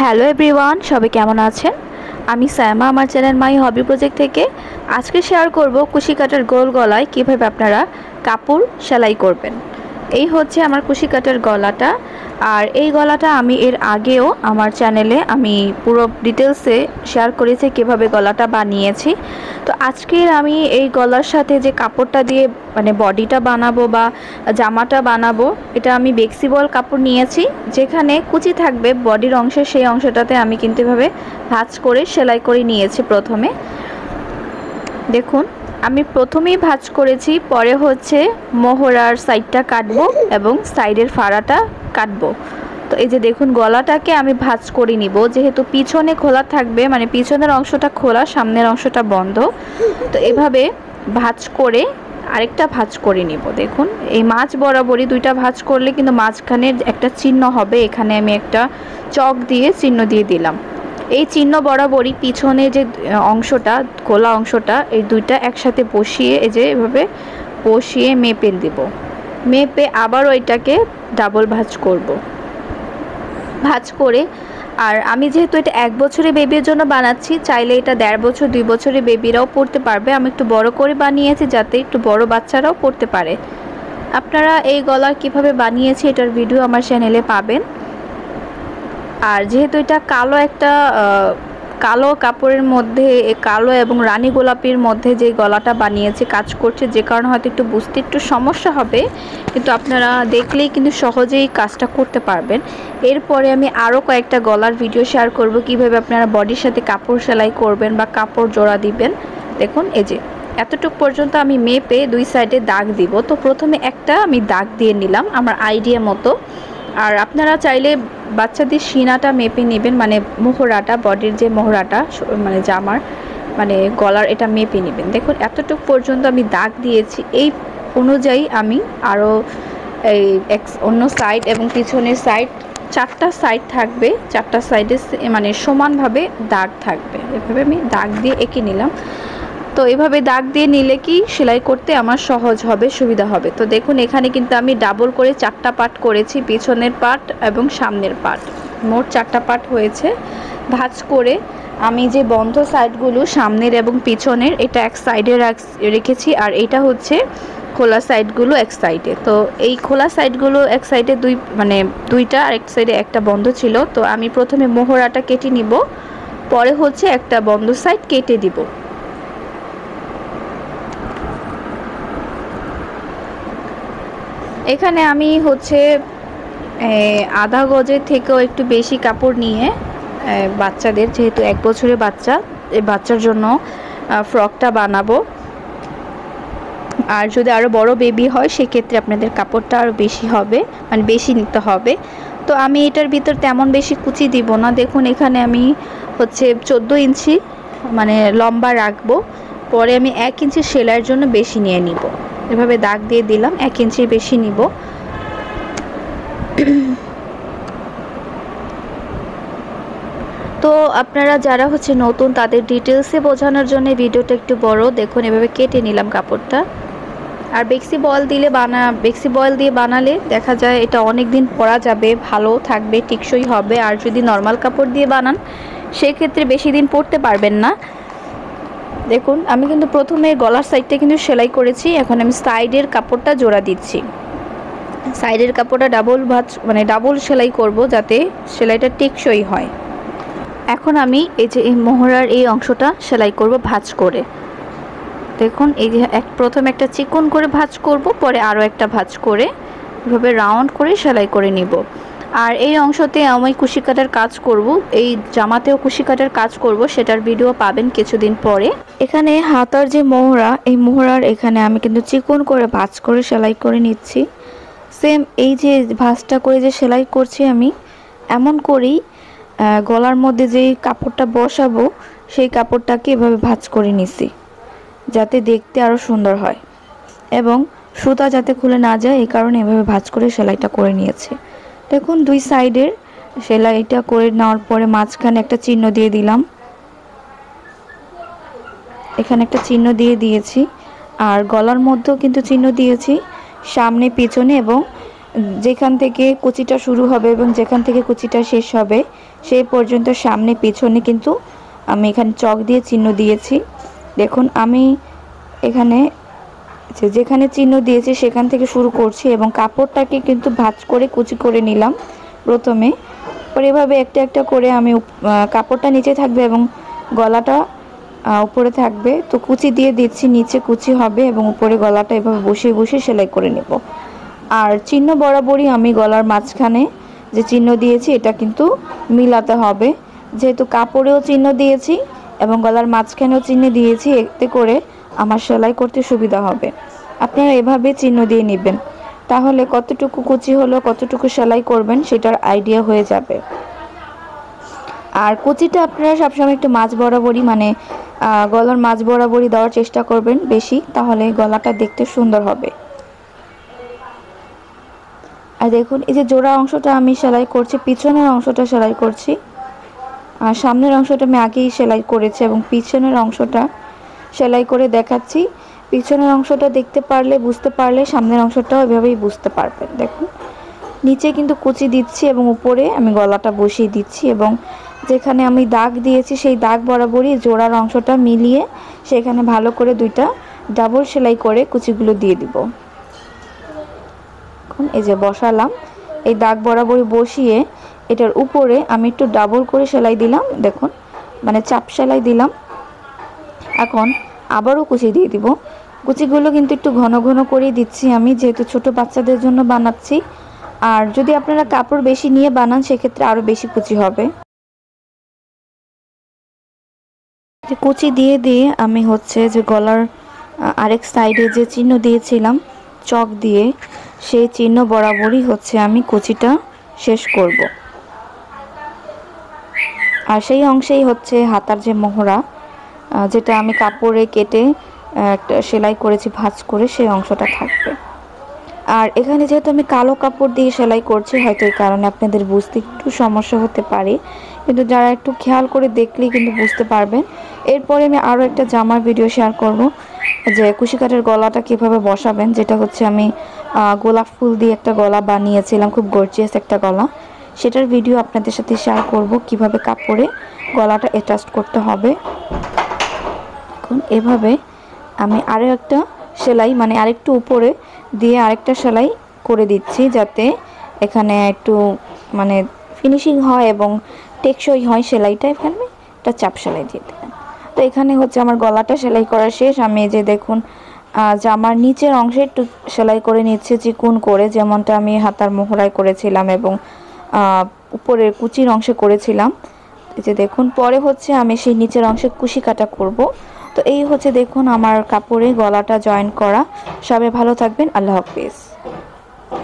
Hello everyone, সবাই কেমন আছেন? আমি সায়মা, আমার চ্যানেল মাই হবি প্রজেক্ট থেকে আজকে শেয়ার করব কুশি কাটার গোল গলায় কিভাবে আপনারা কাপড় সেলাই করবেন। এই হচ্ছে আমার কুশি কাটার গলাটা। আর এই গলাটা আমি এর আগেও আমার চ্যানেলে আমি পুরো ডিটেলসে শেয়ার করেছি কিভাবে গলাটা বানিয়েছি। তো আজকের আমি এই গলার সাথে যে কাপড়টা দিয়ে মানে বডিটা বানাবো বা জামাটা বানাবো, এটা আমি বেক্সিবল কাপড় নিয়েছি। যেখানে কুচি থাকবে বডির অংশে, সেই অংশটাতে আমি কিন্তু এভাবে ভাঁজ করে সেলাই করে নিয়েছি। প্রথমে দেখুন, আমি প্রথমেই ভাঁজ করেছি, পরে হচ্ছে মোহরার সাইডটা কাটবো এবং সাইডের ফাড়াটা কাটবো। তো এই যে দেখুন, গলাটাকে আমি ভাঁজ করে নিব, যেহেতু পিছনে খোলা থাকবে, মানে পিছনের অংশটা খোলা, সামনের অংশটা বন্ধ। তো এভাবে ভাঁজ করে আরেকটা ভাঁজ করে নিব। দেখুন, এই মাঝ বরাবরই দুইটা ভাঁজ করলে কিন্তু মাঝখানে একটা চিহ্ন হবে। এখানে আমি একটা চক দিয়ে চিহ্ন দিয়ে দিলাম। এই চিহ্ন বরাবরই পিছনে যে অংশটা, খোলা অংশটা, এই দুইটা একসাথে বসিয়ে এই যে এভাবে বসিয়ে মেপে দিব। মেপে আবার ওইটাকে ডাবল ভাঁজ করব। ভাঁজ করে, আর আমি যেহেতু এটা 1 বছরের বেবির জন্য বানাচ্ছি, চাইলে এটা 1.5 বছর 2 বছরের বেবিরাও পড়তে পারবে। আমি একটু বড় করে বানিয়েছি যাতে একটু বড় বাচ্চারাও পড়তে পারে। আপনারা এই গলা কিভাবে বানিয়েছি এটার ভিডিও আমার চ্যানেলে পাবেন। আর যেহেতু এটা কালো একটা কালো কাপড়ের মধ্যে, কালো এবং রানী গোলাপির মধ্যে যে গলাটা বানিয়েছি কাজ করছে, যে কারণে হয়তো একটু বুঝতে একটু সমস্যা হবে, কিন্তু আপনারা দেখলেই কিন্তু সহজেই কাজটা করতে পারবেন। এরপরে আমি আরও কয়েকটা গলার ভিডিও শেয়ার করব কিভাবে আপনারা বডির সাথে কাপড় সেলাই করবেন বা কাপড় জোড়া দিবেন। দেখুন, এই যে এতটুকু পর্যন্ত আমি মেপে দুই সাইডে দাগ দিব। তো প্রথমে একটা আমি দাগ দিয়ে নিলাম আমার আইডিয়া মতো। আর আপনারা চাইলে বাচ্চাদের সিনাটা মেপে নেবেন, মানে মোহরাটা, বডির যে মোহরাটা, মানে জামার মানে গলার, এটা মেপে নেবেন। দেখুন, এতটুকু পর্যন্ত আমি দাগ দিয়েছি। এই অনুযায়ী আমি আরও এই অন্য সাইড এবং পিছনের সাইড, 4টা সাইড থাকবে, 4টা সাইডে মানে সমানভাবে দাগ থাকবে। এভাবে আমি দাগ দিয়ে এঁকে নিলাম। তো এভাবে দাগ দিয়ে নিলে কি সেলাই করতে আমার সহজ হবে, সুবিধা হবে। তো দেখুন, এখানে কিন্তু আমি ডাবল করে 4টা পার্ট করেছি, পিছনের পার্ট এবং সামনের পার্ট, মোট 4টা পার্ট হয়েছে। ভাঁজ করে আমি যে বন্ধ সাইডগুলো সামনের এবং পিছনের, এটা এক সাইডে রেখেছি, আর এটা হচ্ছে খোলা সাইডগুলো এক সাইডে। তো এই খোলা সাইডগুলো এক সাইডে মানে দুইটা, আর এক সাইডে একটা বন্ধ ছিল। তো আমি প্রথমে মোহরাটা কেটে নিব, পরে হচ্ছে একটা বন্ধ সাইড কেটে দিব। এখানে আমি হচ্ছে আধা গজের থেকেও একটু বেশি কাপড় নিয়ে বাচ্চাদের, যেহেতু 1 বছরের বাচ্চা, এই বাচ্চার জন্য ফ্রকটা বানাবো। আর যদি আরও বড় বেবি হয় সেক্ষেত্রে আপনাদের কাপড়টা আরও বেশি হবে, মানে বেশি নিতে হবে। তো আমি এটার ভিতর তেমন বেশি কুচি দিব না। দেখুন, এখানে আমি হচ্ছে 14 ইঞ্চি মানে লম্বা রাখবো। পরে আমি 1 ইঞ্চি সেলাইয়ের জন্য বেশি নিয়ে নিব। এভাবে দাগ দিয়ে দিলাম, 1 ইঞ্চি বেশি নিব। তো আপনারা যারা হচ্ছে নতুন, তাদের ডিটেলসে বোঝানোর জন্য ভিডিওটা একটু বড়। দেখুন, এভাবে কেটে নিলাম কাপড়টা। আর বেক্সি বয়েল দিয়ে বানালে দেখা যায় এটা অনেক দিন পরা যাবে, ভালো থাকবে, টেকসই হবে। আর যদি নর্মাল কাপড় দিয়ে বানান সেক্ষেত্রে বেশি দিন পরতে পারবেন না। দেখুন, আমি কিন্তু প্রথমে গলার সাইডটা কিন্তু সেলাই করেছি, এখন আমি সাইডের কাপড়টা জোড়া দিচ্ছি। সাইডের কাপড়টা ডাবল সেলাই করব যাতে সেলাইটা টেকসই হয়। এখন আমি এই যে এই মোহরার এই অংশটা সেলাই করব ভাঁজ করে। দেখুন, এই যে প্রথমে একটা চিকন করে ভাঁজ করব, পরে আরও একটা ভাঁজ করে এভাবে রাউন্ড করে সেলাই করে নিব। আর এই অংশতে আমি কুশি কাটার কাজ করব, এই জামাতেও কুশি কাটার কাজ করব, সেটার ভিডিও পাবেন কিছুদিন পরে। এখানে হাতার যে মোহরা, এই মোহরার এখানে আমি কিন্তু চিকন করে ভাঁজ করে সেলাই করে নিচ্ছি। সেম এই যে ভাঁজটা করে যে সেলাই করছি আমি, এমন করেই গলার মধ্যে যেই কাপড়টা বসাবো সেই কাপড়টাকে এভাবে ভাঁজ করে নিছি, যাতে দেখতে আরও সুন্দর হয় এবং সুতা যাতে খুলে না যায়, এই কারণে এভাবে ভাঁজ করে সেলাইটা করে নিয়েছি। দেখুন, দুই সাইডের সেলাইটা করে নেওয়ার পরে মাঝখানে একটা চিহ্ন দিয়ে দিলাম, এখানে একটা চিহ্ন দিয়ে দিয়েছি। আর গলার মধ্যেও কিন্তু চিহ্ন দিয়েছি, সামনে পিছনে, এবং যেখান থেকে কুচিটা শুরু হবে এবং যেখান থেকে কুচিটা শেষ হবে সেই পর্যন্ত সামনে পিছনে কিন্তু আমি এখানে চক দিয়ে চিহ্ন দিয়েছি। দেখুন আমি এখানে যেখানে চিহ্ন দিয়েছি সেখান থেকে শুরু করছি এবং কাপড়টাকে কিন্তু ভাঁজ করে কুচি করে নিলাম প্রথমে। পরে এভাবে একটা একটা করে আমি কাপড়টা নিচে থাকবে এবং গলাটা উপরে থাকবে, তো কুচি দিয়ে দিচ্ছি, নিচে কুচি হবে এবং উপরে গলাটা এভাবে বসিয়ে বসিয়ে সেলাই করে নেব। আর চিহ্ন বরাবরই আমি গলার মাঝখানে যে চিহ্ন দিয়েছি এটা কিন্তু মিলাতে হবে, যেহেতু কাপড়েও চিহ্ন দিয়েছি এবং গলার মাঝখানেও চিহ্ন দিয়েছি, এতে করে আমার সেলাই করতে সুবিধা হবে। আপনারা এভাবে চিহ্ন দিয়ে নেবেন, তাহলে কতটুকু কুচি হলো কতটুকু সেলাই করবেন সেটার আইডিয়া হয়ে যাবে। আর কুচিটা আপনারা সবসময় একটু মাঝ বরাবরই মানে গলার মাঝ বরাবরই দেওয়ার চেষ্টা করবেন বেশি, তাহলে গলাটা দেখতে সুন্দর হবে। আর দেখুন এই যে জোড়া অংশটা আমি সেলাই করছি, পিছনের অংশটা সেলাই করছি। আর সামনের অংশটা আমি আগেই সেলাই করেছি এবং পিছনের অংশটা সেলাই করে দেখাচ্ছি। পিছনের অংশটা দেখতে পারলে বুঝতে পারলে সামনের অংশটাও এভাবেই বুঝতে পারবেন। দেখুন নিচে কিন্তু কুচি দিচ্ছি এবং উপরে আমি গলাটা বসিয়ে দিচ্ছি এবং যেখানে আমি দাগ দিয়েছি সেই দাগ বরাবরই জোড়ার অংশটা মিলিয়ে সেখানে ভালো করে দুইটা ডাবল সেলাই করে কুচিগুলো দিয়ে দিব। এখন এই যে বসালাম, এই দাগ বরাবরই বসিয়ে এটার উপরে আমি একটু ডাবল করে সেলাই দিলাম, দেখুন মানে চাপ সেলাই দিলাম। এখন আবারও কুচি দিয়ে দিব। কুচিগুলো কিন্তু একটু ঘন ঘন করেই দিচ্ছি আমি, যেহেতু ছোট বাচ্চাদের জন্য বানাচ্ছি। আর যদি আপনারা কাপড় বেশি নিয়ে বানান সেক্ষেত্রে আরও বেশি কুচি হবে। কুচি দিয়ে দিয়ে আমি হচ্ছে যে গলার আরেক সাইডে যে চিহ্ন দিয়েছিলাম চক দিয়ে, সেই চিহ্ন বরাবরই হচ্ছে আমি কুচিটা শেষ করব। আর সেই অংশেই হচ্ছে হাতার যে মোহরা, যেটা আমি কাপড়ে কেটে একটা সেলাই করেছি ভাঁজ করে, সেই অংশটা থাকবে। আর এখানে যেহেতু আমি কালো কাপড় দিয়ে সেলাই করছি, হয়তো এই কারণে আপনাদের বুঝতে একটু সমস্যা হতে পারে, কিন্তু যারা একটু খেয়াল করে দেখলেই কিন্তু বুঝতে পারবেন। এরপরে আমি আরও একটা জামার ভিডিও শেয়ার করব যে কুশি কাটার গলাটা কীভাবে বসাবেন, যেটা হচ্ছে আমি গোলাপ ফুল দিয়ে একটা গলা বানিয়েছিলাম, খুব গর্জিয়াস একটা গলা। সেটার ভিডিও আপনাদের সাথে শেয়ার করব কিভাবে কাপড়ে গলাটা অ্যাটাচ করতে হবে। এখন এভাবে আমি আরও একটা সেলাই মানে আরেকটু উপরে দিয়ে আরেকটা সেলাই করে দিচ্ছি, যাতে এখানে একটু মানে ফিনিশিং হয় এবং টেকসই হয় সেলাইটা। এখানে একটা চাপ সেলাই দিয়ে দেবেন। তো এখানে হচ্ছে আমার গলাটা সেলাই করা শেষ। আমি যে দেখুন জামার নিচের অংশে একটু সেলাই করে নিচ্ছে চিকুন করে, যেমনটা আমি হাতার মোহরায় করেছিলাম এবং উপরের কুচির অংশে করেছিলাম। এই যে দেখুন পরে হচ্ছে আমি সেই নিচের অংশে কুশি কাটা করব। তো এই হচ্ছে দেখুন আমার কাপড়ে গলাটা জয়েন করা। সবাই ভালো থাকবেন, আল্লাহ হাফেজ।